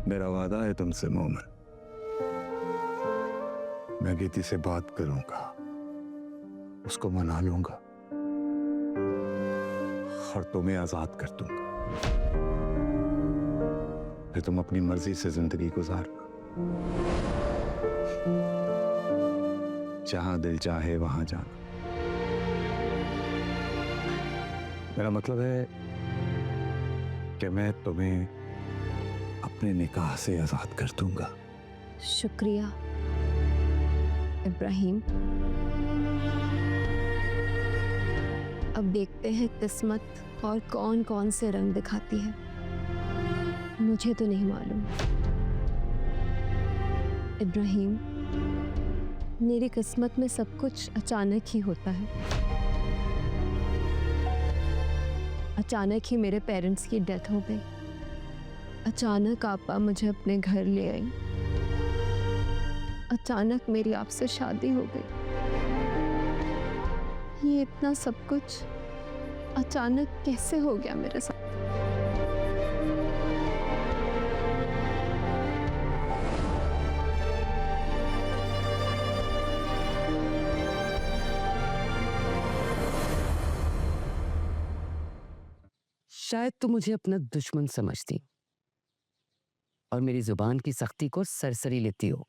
मेरा वादा है तुमसे मोमिन, मैं गीति से बात करूंगा, उसको मना लूंगा और तुम्हें आजाद कर दूंगा। फिर तुम अपनी मर्जी से जिंदगी गुजारना, जहां दिल चाहे वहां जाना। मेरा मतलब है कि मैं तुम्हें अपने निकाह से आजाद कर दूंगा। शुक्रिया इब्राहिम। अब देखते हैं किस्मत और कौन कौन से रंग दिखाती है। मुझे तो नहीं मालूम। इब्राहिम, मेरी किस्मत में सब कुछ अचानक ही होता है। अचानक ही मेरे पेरेंट्स की डेथ हो गई। अचानक आपा मुझे अपने घर ले आई। अचानक मेरी आपसे शादी हो गई। ये इतना सब कुछ अचानक कैसे हो गया मेरे साथ? शायद तुम मुझे अपना दुश्मन समझती और मेरी जुबान की सख्ती को सरसरी लेती हो।